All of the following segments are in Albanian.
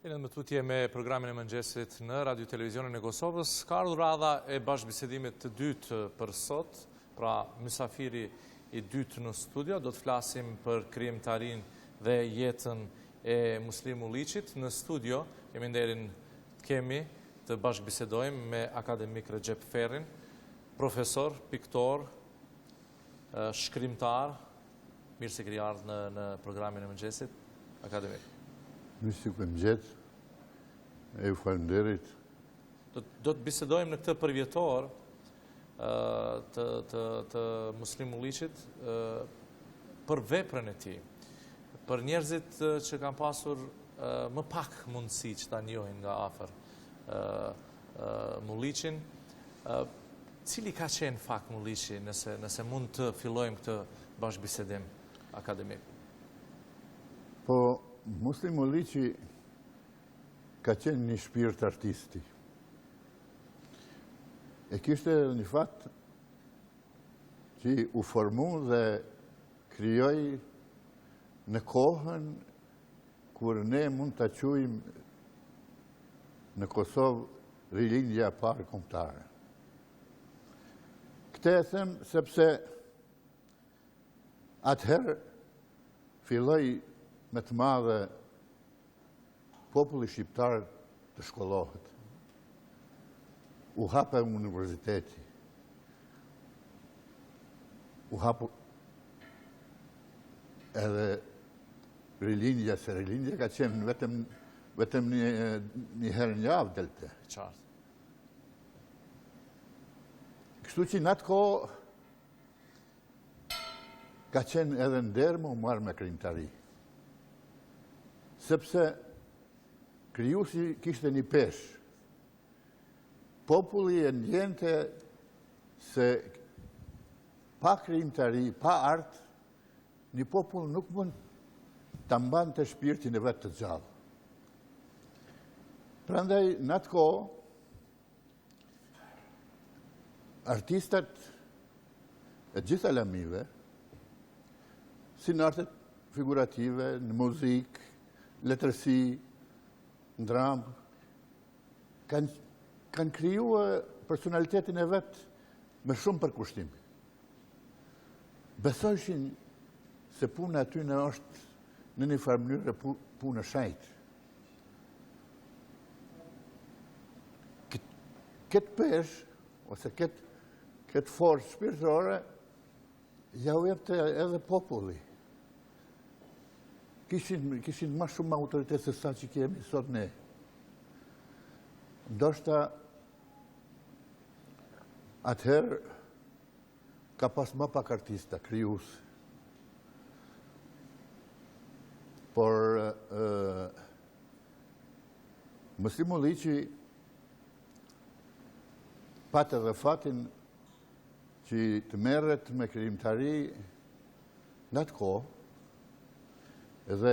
Në më tutje me programin e mëngjesit në Radio Televizionin e Kosovës, ka ardhur radha e bashkëbisedimit të dytë për sot, pra mysafiri i dytë në studio. Do të flasim për krijimtarinë dhe jetën e Muslim Ulliçit. Në studio kemi nderin të bashkëbisedojmë me akademik Recep Ferrin, profesor, piktor, shkrimtar. Mirë se keni ardhur në programin e mëngjesit, akademik. Mirë se keni gjetë, e ju falenderit. Do të bisedojmë në këtë përvjetor të Muslim Ulliçit për veprën e tij, për njerëzit që kanë pasur më pak mundësi që ta njohin nga afër Ulliçin. Cili ka qenë fakt Ulliçi, nëse mund të fillojmë këtë bashkëbisedim akademik? Po, Muslim Ulliçi ka qenë një shpirt artisti. E kishte një fat që u formu dhe krijoi në kohën kur ne mund të quajmë në Kosovë rilindja e parë kombëtare. Këtë e them sepse atëherë filloi me të madhe populli shqiptar të shkollohet. U hape universiteti. U hapu edhe rilindja, se rilindja ka qenë vetëm një herë në javë delte. Qartë. Kështu që në atë kohë ka qenë edhe nder më marrë me krijimtari. Sepse krijuesi kishte një peshë. Populli e ndjente se pa krijimtari, pa art, një popull nuk mund ta mbante shpirtin e vet të gjallë. Prandaj në atë kohë artistat e gjitha lamive, si në artet figurative, në muzikë, letërsi, në dramë, kanë krijuar personalitetin e vetë me shumë përkushtim. Besojshin se puna aty në është në një farë mënyrë punë shajtë. Këtë peshë, ose këtë forcë shpirtërore, ja u jepte edhe populli. Kishin ma shumë autoritet se sa që kemi sot ne. Ndoshta atëherë ka pas ma pak artista, krijues. Por Muslim Ulliçi patë edhe fatin që të merret me krijimtari në atë kohë, dhe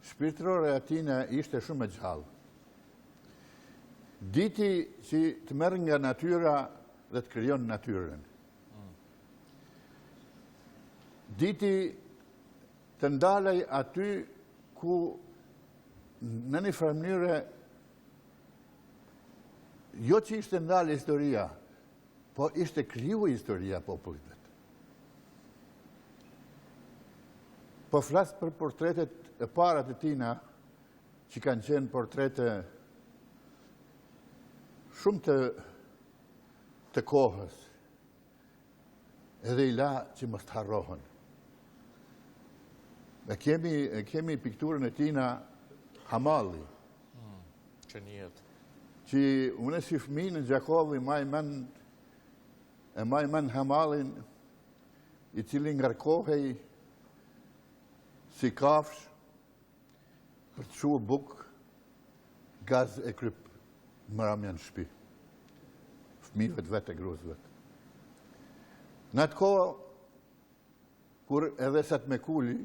shpirtërore atina ishte shumë e gjallë. Diti që të merr nga natyra dhe të krijon natyrën. Diti të ndalej aty ku në një farë mënyrë jo që ishte ndalë historia, po ishte kriju historia popullit. Po flasë për portretet e para të tina, që kanë qenë portrete shumë të kohës, edhe i la që mos të harrohen. E kemi pikturën e tina Hamalli. Që njët. Që unë si fëmijë në Gjakovi e maj men Hamallin, i cili ngarkohej si kafsh për të shuar bukë, gaz e kryp mëramja në shtëpi. Fëmijëve të vetë e gruzë vetë. Në atë kohë, kur edhe sa të me kuli,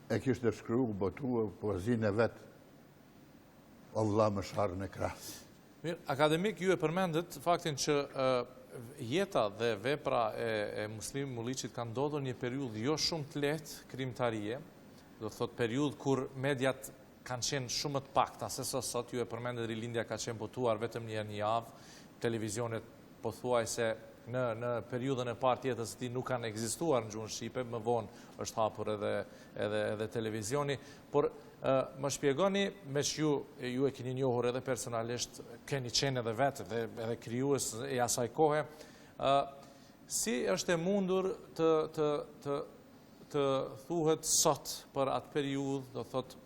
e kishte shkru, botua, poezinë e vetë, o vlla më sharën e krasë. Mirë, akademik, ju e përmendët faktin që jeta dhe vepra e Muslim Ulliçit kanë ndodhur një periudhë jo shumë të lehtë krijimtarie, do të thot periudhë kur mediat kanë qenë shumë të pakta se sa sot. Ju e përmendet rilindja ka qenë botuar vetëm një herë në javë, televizionet pothuajse në periudhën e parë të jetës së tij nuk kanë ekzistuar në gjuhën shqipe, më vonë është hapur edhe televizioni, por më shpjegoni, me që ju e keni njohur edhe personalisht, keni qenë edhe vetë edhe krijues e asaj kohe, si është e mundur të thuhet sot për atë periudhë, do thotë,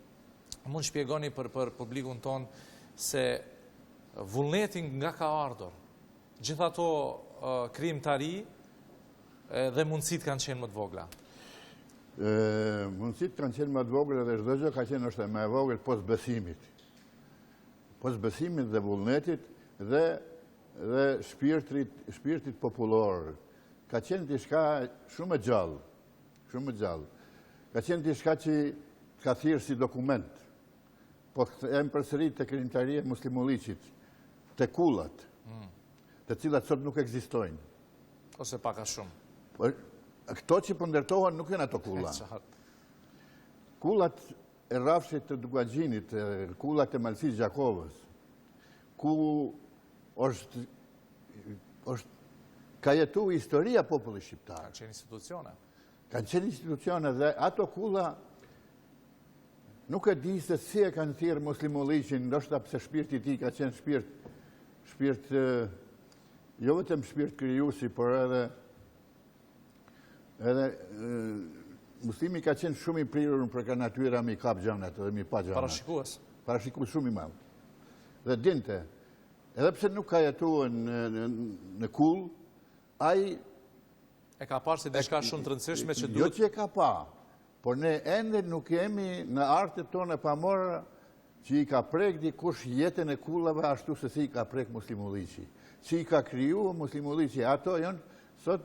mund shpjegoni për publikun ton se vullnetin nga ka ardhur, gjitha ato krijimtari dhe mundësit kanë qenë më të vogla. Mundësit kanë qenë më të vogla dhe çdo gjë ka qenë është më e vogël pas besimit. Pas besimit dhe vullnetit dhe shpirtit popullor. Ka qenë diçka shumë e gjallë, shumë e gjallë. Ka qenë diçka që ka thirrë si dokument. Po kthehem përsëri te krijimtaria e muslimulliqit, te kullat, të cilat sot nuk ekzistojnë. Ose pak a shumë. Këto që pëndërtohen nuk janë ato kulla. Kullat e Rrafshit të Dugaxhinit, kullat e Malsis Gjakovës, ku ka jetu historia popullit shqiptar. Kanë qenë institucione. Kanë qenë institucione dhe ato kulla nuk e di se si e kanë thirrë muslimulliqin, ndoshta pse shpirti i tij ka qenë shpirt jo vetëm shpirt krijuesi, por edhe muslimi ka qenë shumë i prirur për ka natyra mi kap gjanat dhe mi pa gjanat. Parashikues shumë i madh. Dhe dinte, edhe pse nuk ka jetuar në kull, ai e ka parë si diçka shumë të rëndësishme që duhet. Jo që e ka pa, por ne ende nuk jemi në artet tonë pamorë që i ka prek dikush jetën e kullave ashtu se si i ka prek muslimulliqi. Që i ka kriju muslimulliqi. Ato janë sot,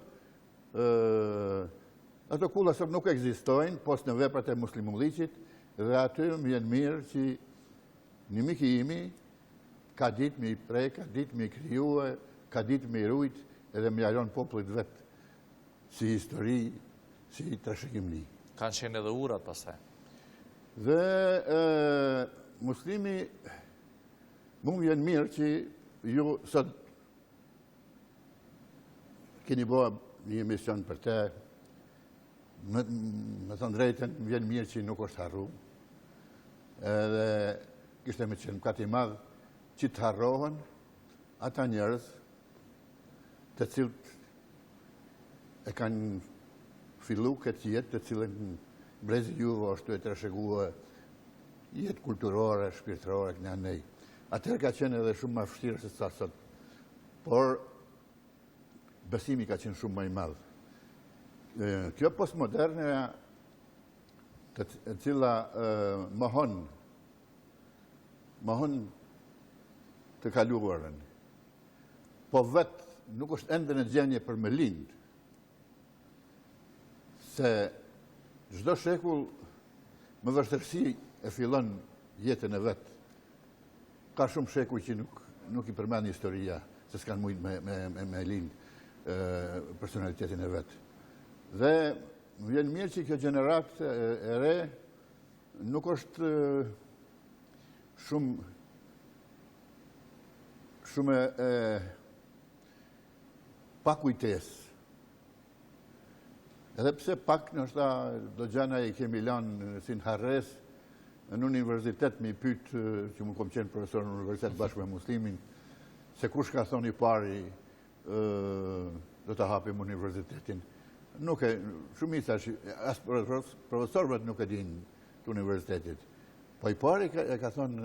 ato kulla sot nuk ekzistojnë, pos në veprat e muslimulliqit, dhe aty më vjen mirë që një mik i imi ka ditë me i prek, ka ditë me i kriju, ka ditë me i rujt, edhe me jalon popullit vetë, si histori, si trashëgimni. Kanë qenë edhe urat pastaj. Dhe muslimi, mu më vjen mirë që ju sot keni bëha një emision për te, me thënë drejten, më vjen mirë që nuk është harru, edhe kishte me qenë kati madhë që të harrohen ata njerëz të cilët e kanë fillu këtë jetë të cilën brezi juve është të trashëguar jetë kulturore, shpirtërore, këna nej. Atëherë ka qenë edhe shumë më vështirë se sa sot. Por besimi ka qenë shumë më i madh. Kjo postmoderne e cila mohon të kaluarën, po vetë nuk është ende në gjendje për me lindë, se çdo shekull me vështirësi e fillon jetën e vetë. Ka shumë shekuj që nuk i përmend historia, se s'kan mujtë me lindë personalitetin e vetë. Dhe më vjen mirë që kjo gjeneratë e re nuk është shumë pa kujtesë. Edhe pse pak nështë do gjana i kemi lanë si në harres, në universitet me i pytë, që më kom qenë profesor në universitet bashkë me muslimin, se kush ka thonë i pari do të hapim universitetin. Nuk e, shumica, as profesorët nuk e din të universitetit. Po i pari e ka thonë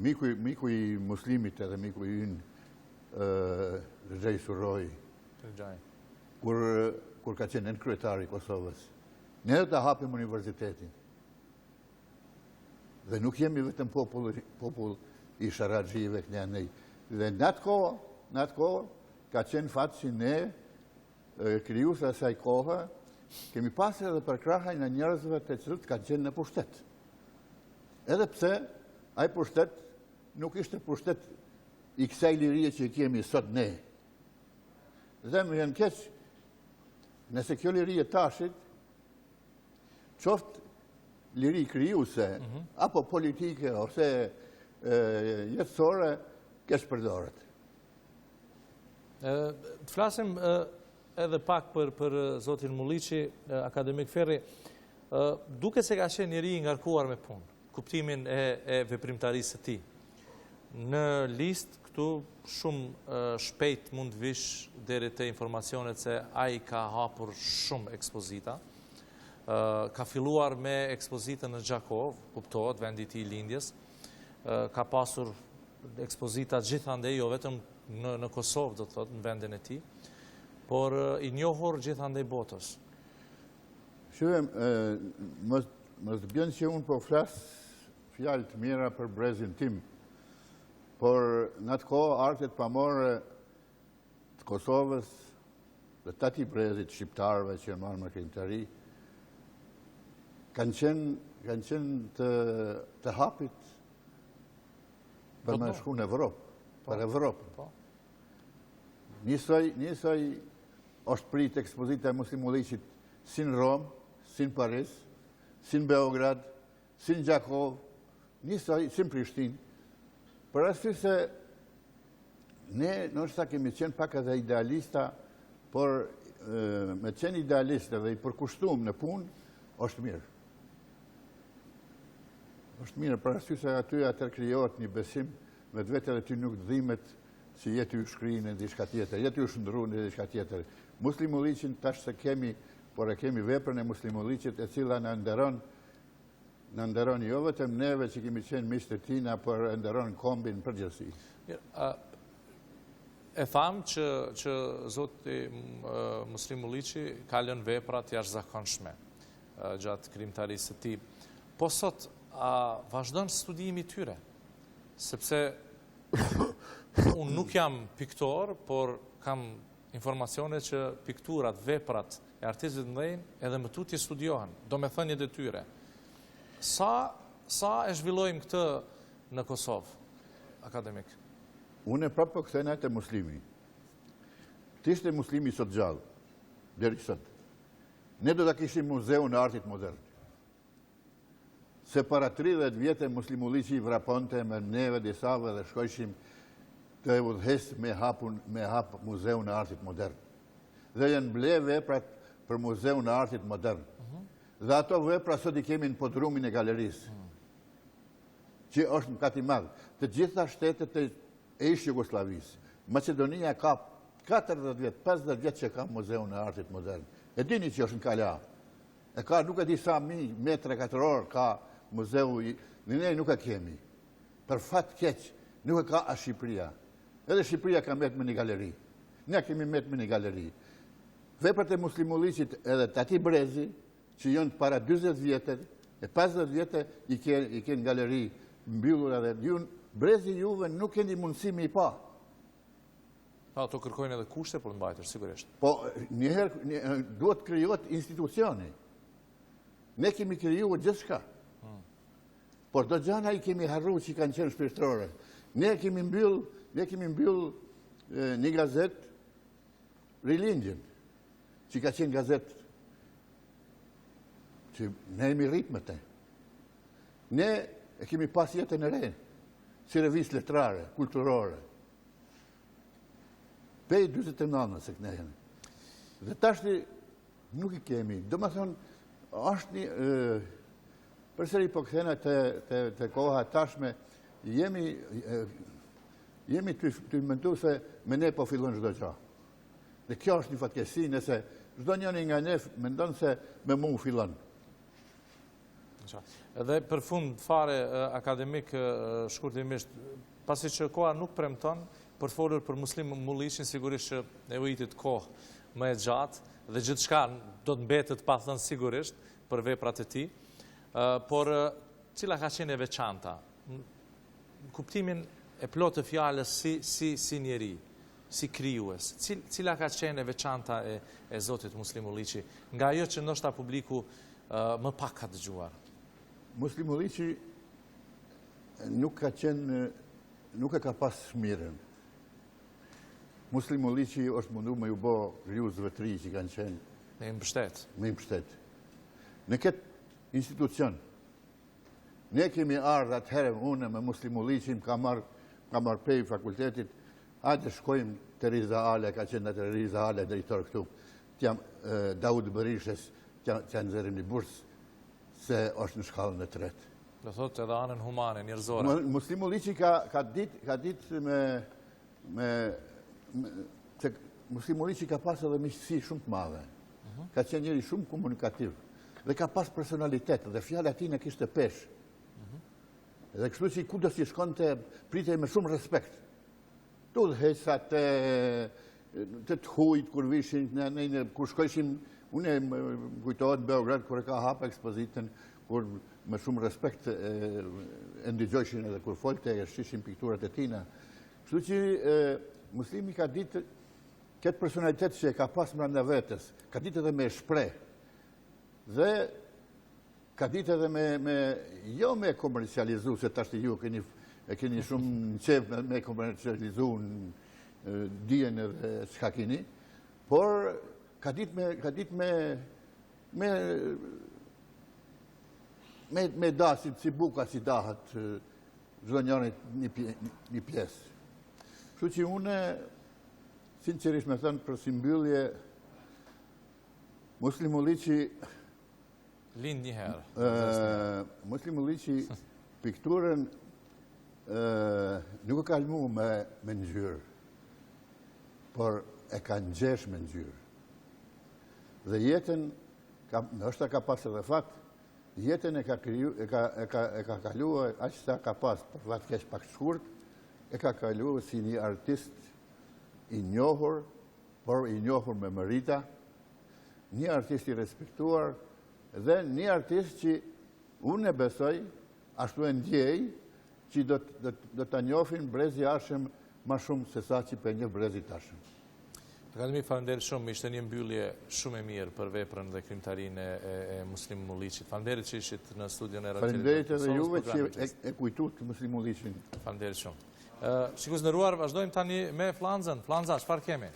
miku i muslimit edhe miku i ynë Rëgjaj Surroj, kur ka qenë në kryetari i Kosovës. Ne do të hapim universitetin. Dhe nuk jemi vetëm popull i Sharaxhive këne nej. Dhe në atë kohë, ka qenë fatë që ne, krijues e asaj kohe, kemi pasur edhe përkrahje në njerëzve të cilët kanë qenë në pushtet. Edhe pse ai pushtet nuk ishte pushtet i kësaj lirie që kemi sot ne. Dhe më vjen keq nëse kjo liri e tashit qoftë liri krijuese, apo politike, ose jetësore, keq përdoret. Të flasim edhe pak për zotin Mulliqi, akademik Ferri, duke se ka qenë njeri i ngarkuar me punë, kuptimin e veprimtarisë së tij. Në listë këtu shumë shpejt mund vish deri te informacionet se ai ka hapur shumë ekspozita. Ka filluar me ekspozitën në Gjakov, kuptohet, vendi i tij lindjes. Ka pasur ekspozita gjithandej, jo vetëm në Kosovë, do të thotë, në vendin e tij, por i njohur gjithandej botës. Shuhem, mos të bjen që unë po flas fjalë të mira për brezin tim, por në atë kohë artet pamore të Kosovës dhe të ati brezit shqiptarëve që janë marrë me krimtari kanë qenë të hapit për me shku në Evropë, për Evropë. Njësoj është prit ekspozita e Muslim Mulliqit si në Romë, si në Paris, si në Beograd, si në Gjakov, njësoj si në Prishtinë. Për arsye se ne nështë kemi qenë pak edhe idealista, por me qenë idealiste dhe i përkushtuar në punë, është mirë. Është mirë, për arsye se aty atër krijohet një besim, me vetë edhe ty nuk dhimet si jetë ju shkrinë në diçka tjetër, jetë ju shndru në diçka tjetër. Muslim Mulliqin tash se kemi, por e kemi veprën e Muslim Mulliqit, e cila në nderon jo vetëm neve që kemi qenë miq të tina, por e nderon kombin përgjithësi. E tham që zoti Muslim Mulliqi ka lënë vepra të jashtëzakonshme gjatë krijimtarisë së tij. Po sot vazhdon studimi i tyre, sepse unë nuk jam piktor, por kam informacione që pikturat, veprat e artistëve të mëdhenj edhe më tutje studiohen, domethëniet e tyre. Sa e zhvillojmë këtë në Kosovë, akademik? Unë e prapë po kthena te Muslimi. Të ishte Muslimi sot gjallë, deri sot. Ne do ta kishim muzeun e artit modern. Se para 30 vjetë Muslim Mulliqi i vraponte me neve disave dhe shkojshim të udhëhes me hap muzeun e artit modern. Dhe janë ble veprat për muzeun e artit modern. Dhe ato vepra sot i kemi në podrumin e galerisë, që është në kati madhë. Të gjitha shtetet e ish Jugosllavisë. Macedonia ka 40 vjetë, 50 vjetë që ka muzeun e artit modern. E dini që është në Kala. E ka nuk e di sa metra katror ka muzeu, ne nuk e kemi. Për fat keq, nuk e ka a Shqipëria. Edhe Shqipëria ka met me një galeri. Ne kemi met me një galeri. Veprat e Muslim Mulliqit edhe të ati brezi, që janë para 20 vjetet, e 50 vjetet i kenë galeri mbyllur edhe brezi juve nuk keni mundësi me i pa. Ato kërkojnë edhe kushte për mbajtër, sigurisht. Po, njëherë duhet krijohet institucioni. Ne kemi krijuar gjithçka. Por do gjana i kemi harru që i kanë qenë shpirtërore. Ne kemi mbyll një gazet Rilindjen, që ka qenë gazet që ne jemi rritë me te. Ne e kemi pas jetën e re, si revistë letrare, kulturore. Pej 29 se këne jemi. Dhe tashti nuk i kemi. Do më thonë, është një... Përsëri po këthena të koha tashme, jemi të mendu se me ne po fillon çdo gjë. Dhe kjo është një fatkesi, nëse çdo njëri nga ne mendon se me mu fillon. Edhe për fund fare, akademik, shkurtimisht, pasi që koha nuk premton, për folur për Muslim Mulliqin, sigurisht që e ujitit kohë më e gjatë, dhe gjithçka do të mbetet pa thënë sigurisht për veprat e tij. Por cila ka qenë e veçanta, kuptimin e plotë të fjalës si njeri, si krijues, cila ka qenë e veçanta e zotit Muslim Mulliqi, nga ajo që ndoshta publiku më pak ka dëgjuar? Muslim Mulliqi nuk e ka pas shmirën. Muslim Mulliqi është mundu me ju bo rjuzëve tri që kanë qenë Me i mbështet. Me i mbështet. Në këtë institucion. Ne kemi ardhur atëherë, unë me Muslimuliqin ka marrë prej fakultetit, hajde shkojmë te Riza Ale, ka qenë atë Riza Ale drejtor këtu. T'jam Daud Berishes, t'ja nxjerrim një bursë se është në shkallën e tretë. Do thotë edhe anën humane, njerëzore. Muslimuliqi ka ditë se Muslimuliqi ka pas edhe miqësi shumë të madhe. Ka qenë njëri shumë komunikativ dhe ka pas personalitet dhe fjala e tij në kishte peshë. Dhe kështu që kudo si shkonte pritej me shumë respekt. Tu dhesa të hujt kur vishin, kur shkojshim, unë kujtohet Beograd kur e ka hap ekspozitën, kur me shumë respekt e ndigjojshin edhe kur folte e shqishin pikturat e tina. Kështu që muslimi ka ditë këtë personalitet që e ka pas brenda vetes, ka ditë edhe me shpreh. Dhe ka ditë edhe jo me komercializu, se tash ju e keni shumë në qef me komercializu në dijen edhe çka keni, por ka ditë me dasit si buka si dahat çdo njëri një pjesë. Kështu që unë, sinqerisht me thënë për si mbyllje, Muslimuliqi lind një herë. Muslimuliqi pikturën nuk e ka lëmu me ngjyrë, por e ka ngjesh me ngjyrë. Dhe jetën, ndoshta ka pas edhe fat, jetën e ka kaluar aq sa ka pas, për fat keq pak shkurt, e ka kaluar si një artist i njohur, por i njohur me merita, një artist i respektuar dhe një artist që unë e besoj, ashtu e ndjej, që do të njohin brezi Hashim ma shumë se sa që për një brezi Hashim. Akademi, falenderit shumë, ishte një mbyllje shumë e mirë për veprën dhe krimtarinë e Muslimuliqit. Falenderit që ishit në studion e Radio Falenderit edhe juve që e kujtut Muslimuliqin. Falenderit shumë. Shikus ndëruar, vazhdojmë tani me Flanzën. Flanza, çfarë kemi?